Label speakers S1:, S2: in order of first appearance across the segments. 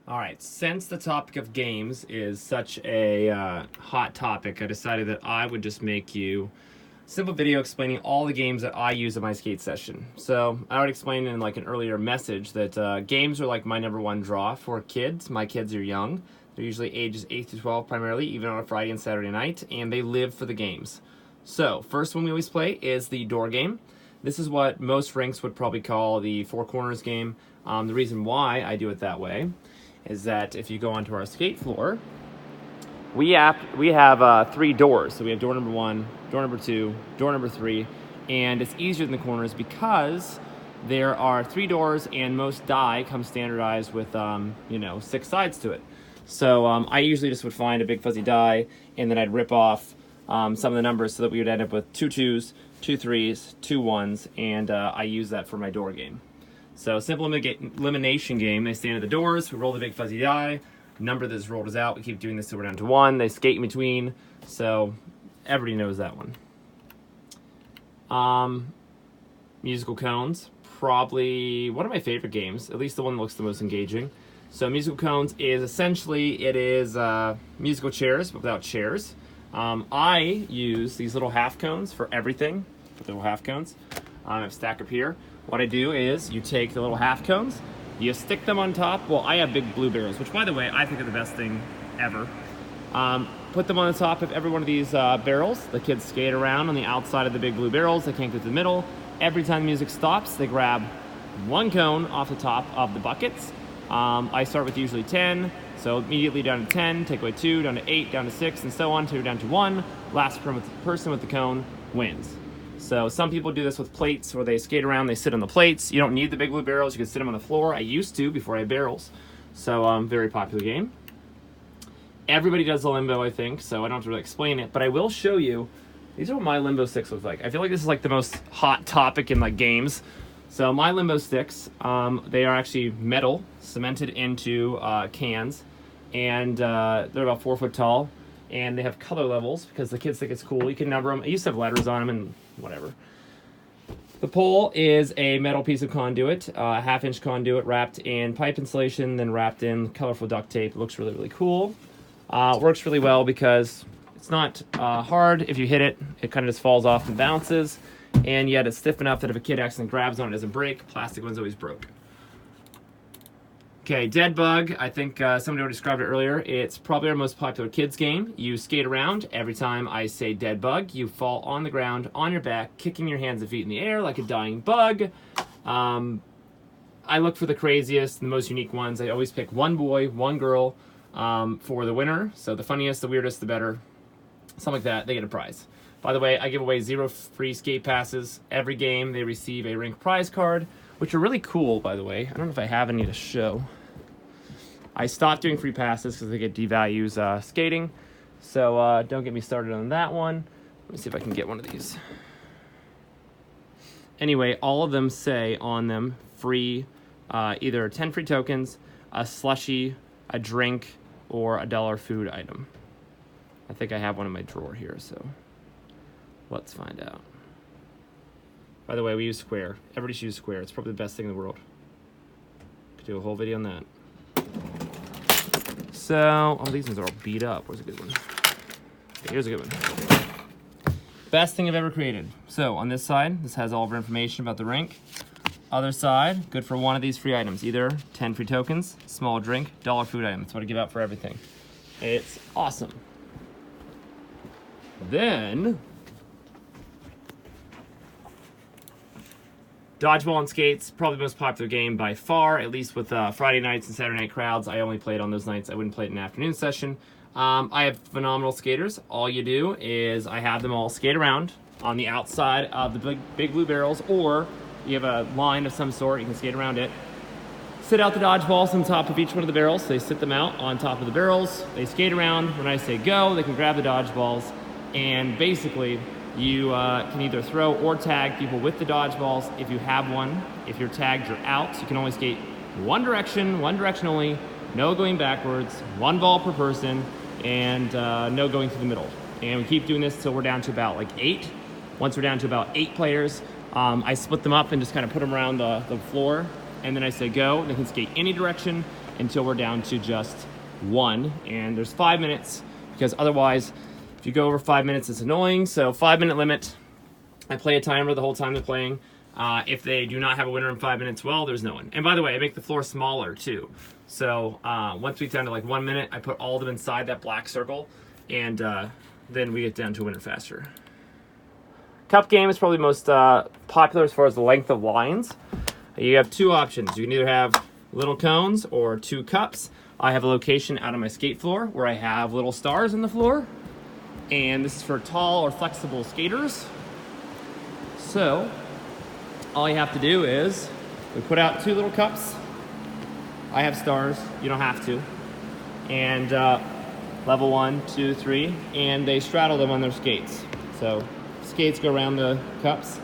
S1: All right, since the topic of games is such a hot topic, I decided that I would just make you a simple video explaining all the games that I use in my skate session. So I already explained in like an earlier message that games are like my number one draw for kids. My kids are young. They're usually ages 8 to 12 primarily, even on a Friday and Saturday night, and they live for the games. So first one we always play is the door game. This is what most rinks would probably call the four corners game. The reason why I do it that way is that if you go onto our skate floor, we have three doors. So we have door number one, door number two, door number three, and it's easier than the corners because there are three doors and most die come standardized with 6 sides to it. So I usually just would find a big fuzzy die and then I'd rip off some of the numbers so that we would end up with 2 2s, 2 3s, 2 1s, and I use that for my door game. So simple elimination game. They stand at the doors. We roll the big fuzzy die. Number that's rolled is out. We keep doing this till we're down to 1. They skate in between. So everybody knows that one. Musical cones. Probably one of my favorite games. At least the one that looks the most engaging. So musical cones is essentially musical chairs but without chairs. I use these little half cones for everything. The little half cones. I have a stack up here. What I do is you take the little half cones, you stick them on top. Well, I have big blue barrels, which by the way, I think are the best thing ever. Put them on the top of every one of these barrels. The kids skate around on the outside of the big blue barrels. They can't get to the middle. Every time the music stops, they grab one cone off the top of the buckets. I start with usually 10, so immediately down to 10, take away 2, down to 8, down to 6, and so on, until you're down to 1. Last person with the cone wins. So some people do this with plates where they skate around, they sit on the plates. You don't need the big blue barrels, you can sit them on the floor. I used to before I had barrels. So very popular game. Everybody does the limbo, I think, so I don't have to really explain it, but I will show you. These are what my limbo sticks look like. I feel like this is like the most hot topic in like games. So my limbo sticks, they are actually metal, cemented into cans, and they're about 4 foot tall. And they have color levels because the kids think it's cool. You can number them. I used to have letters on them and whatever. The pole is a metal piece of conduit, a half-inch conduit wrapped in pipe insulation, then wrapped in colorful duct tape. It looks really, really cool. Works really well because it's not hard. If you hit it, it kind of just falls off and bounces. And yet it's stiff enough that if a kid accidentally grabs on it, it doesn't break. Plastic one's always broke. Okay, Dead Bug, I think somebody already described it earlier. It's probably our most popular kids game. You skate around. Every time I say Dead Bug, you fall on the ground, on your back, kicking your hands and feet in the air like a dying bug. I look for the craziest, the most unique ones. I always pick one boy, one girl for the winner. So the funniest, the weirdest, the better. Something like that, they get a prize. By the way, I give away 0 free skate passes. Every game, they receive a rink prize card, which are really cool, by the way. I don't know if I have any to show. I stopped doing free passes because they get devalues skating. So don't get me started on that one. Let me see if I can get one of these. Anyway, all of them say on them free, either 10 free tokens, a slushie, a drink, or a $1 food item. I think I have one in my drawer here, so let's find out. By the way, we use Square. Everybody should use Square. It's probably the best thing in the world. Could do a whole video on that. So, oh, these ones are all beat up. Where's a good one? Okay, here's a good one. Best thing I've ever created. So, on this side, this has all of our information about the rink. Other side, good for one of these free items. Either 10 free tokens, small drink, $1 food item. That's what I give out for everything. It's awesome. Then dodgeball and skates, probably the most popular game by far, at least with Friday nights and Saturday night crowds. I only play it on those nights. I wouldn't play it in an afternoon session. I have phenomenal skaters. All you do is I have them all skate around on the outside of the big blue barrels, or you have a line of some sort, you can skate around it. Sit out the dodgeballs on top of each one of the barrels. So they sit them out on top of the barrels. They skate around. When I say go, they can grab the dodgeballs, and basically you can either throw or tag people with the dodgeballs if you have one. If you're tagged, you're out. So you can only skate one direction only, no going backwards, one ball per person, and no going through the middle. And we keep doing this till we're down to about like 8. Once we're down to about 8 players, I split them up and just kind of put them around the floor. And then I say go. They can skate any direction. until we're down to just 1. And there's 5 minutes, because otherwise, if you go over 5 minutes, it's annoying. So 5-minute limit. I play a timer the whole time they're playing. If they do not have a winner in 5 minutes, well, there's no one. And by the way, I make the floor smaller too. So once we get down to like 1 minute, I put all of them inside that black circle, and then we get down to a winner faster. Cup game is probably most popular as far as the length of lines. You have 2 options. You can either have little cones or 2 cups. I have a location out on my skate floor where I have little stars in the floor. And this is for tall or flexible skaters. So all you have to do is we put out 2 little cups. I have stars, you don't have to. And level 1, 2, 3, and they straddle them on their skates. So skates go around the cups,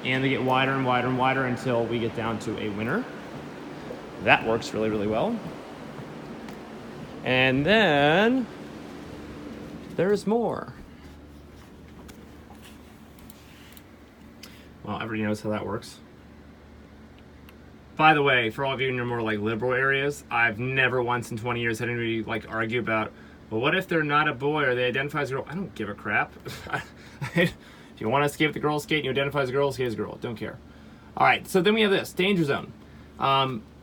S1: and they get wider and wider and wider until we get down to a winner. That works really, really well. And then there's more. Well, everybody knows how that works. By the way, for all of you in your more like liberal areas, I've never once in 20 years had anybody like argue about, well, what if they're not a boy or they identify as a girl? I don't give a crap. If you want to skate with the girl, skate, and you identify as a girl, skate as a girl. Don't care. All right, so then we have this, Danger Zone.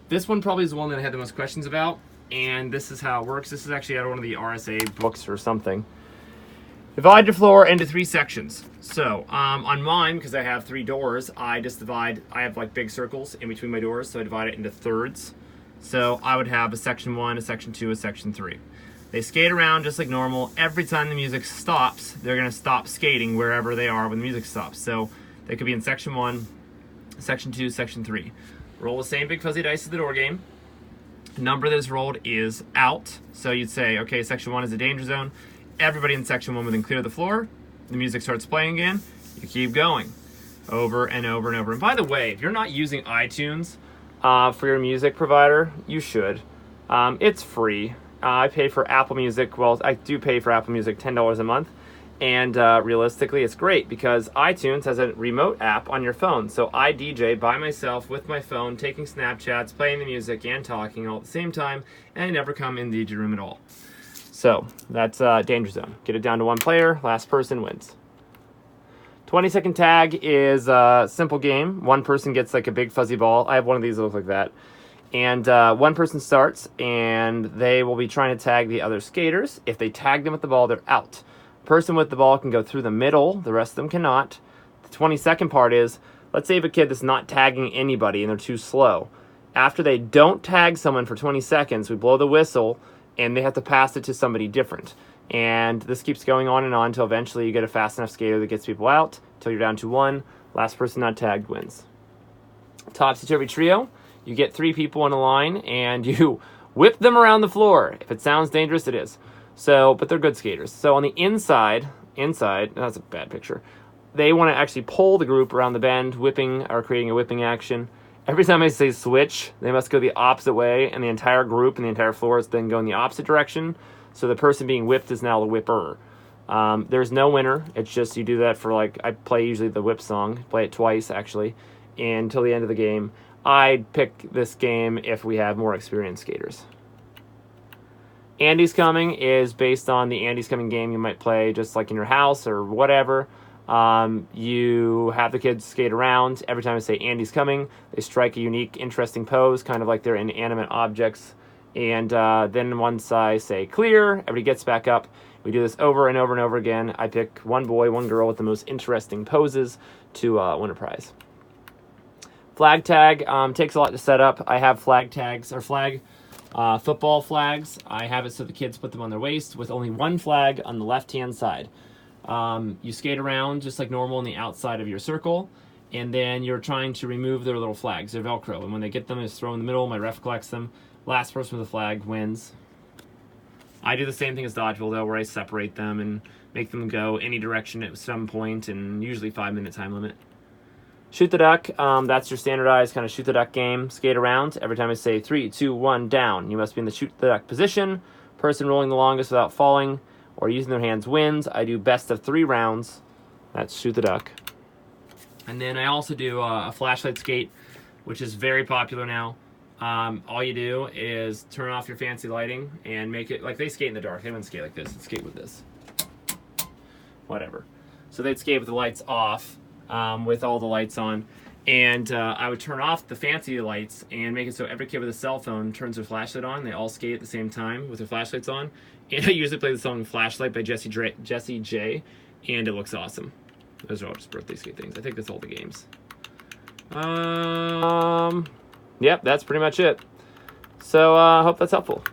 S1: This one probably is the one that I had the most questions about, and this is how it works. This is actually out of one of the RSA books or something. Divide your floor into 3 sections. So on mine, because I have 3 doors, I have like big circles in between my doors, so I divide it into thirds. So I would have a section 1, a section 2, a section 3. They skate around just like normal. Every time the music stops, they're gonna stop skating wherever they are when the music stops. So they could be in section 1, section 2, section 3. Roll the same big fuzzy dice as the door game. The number that is rolled is out. So you'd say, okay, section 1 is a danger zone. Everybody in section 1 would then clear the floor. The music starts playing again. You keep going over and over and over. And by the way, if you're not using iTunes for your music provider, you should. It's free. I pay for Apple Music. Well, I do pay for Apple Music $10 a month. And realistically, it's great because iTunes has a remote app on your phone. So I DJ by myself with my phone, taking Snapchats, playing the music, and talking all at the same time. And I never come in the DJ room at all. So that's Danger Zone. Get it down to 1 player. Last person wins. 20-second tag is a simple game. 1 person gets like a big fuzzy ball. I have one of these that look like that. And 1 person starts, and they will be trying to tag the other skaters. If they tag them with the ball, they're out. Person with the ball can go through the middle. The rest of them cannot. The 20-second part is, let's say you have a kid that's not tagging anybody and they're too slow. After they don't tag someone for 20 seconds, we blow the whistle, and they have to pass it to somebody different. And this keeps going on until eventually you get a fast enough skater that gets people out, until you're down to 1. Last person not tagged wins. Topsy-turvy trio. You get 3 people in a line, and you whip them around the floor. If it sounds dangerous, it is. So, but they're good skaters. So on the inside, that's a bad picture. They want to actually pull the group around the bend, whipping or creating a whipping action. Every time I say switch, they must go the opposite way, and the entire group and the entire floor is then going the opposite direction. So the person being whipped is now the whipper. There's no winner. It's just you do that for like, I play usually the whip song, play it twice actually, until the end of the game. I'd pick this game if we have more experienced skaters. Andy's Coming is based on the Andy's Coming game you might play just like in your house or whatever. You have the kids skate around. Every time I say Andy's Coming, they strike a unique, interesting pose, kind of like they're inanimate objects. And then once I say clear, everybody gets back up. We do this over and over and over again. I pick 1 boy, 1 girl with the most interesting poses to win a prize. Flag tag takes a lot to set up. I have flag tags, or football flags. I have it so the kids put them on their waist with only 1 flag on the left-hand side. You skate around just like normal on the outside of your circle, and then you're trying to remove their little flags, their Velcro. And when they get them, it's thrown in the middle. My ref collects them. Last person with a flag wins. I do the same thing as dodgeball, though, where I separate them and make them go any direction at some point, and usually 5-minute time limit. Shoot the duck, that's your standardized kind of shoot the duck game. Skate around. Every time I say 3, 2, 1, down, you must be in the shoot the duck position. Person rolling the longest without falling or using their hands wins. I do best of 3 rounds. That's shoot the duck. And then I also do a flashlight skate, which is very popular now. All you do is turn off your fancy lighting and make it like they skate in the dark. They wouldn't skate like this. They'd skate with this. Whatever. So they'd skate with the lights off, with all the lights on. And I would turn off the fancy lights and make it so every kid with a cell phone turns their flashlight on. They all skate at the same time with their flashlights on. And I usually play the song Flashlight by Jessie J, and it looks awesome. Those are all just birthday skate things. I think that's all the games. Yep, that's pretty much it. So I hope that's helpful.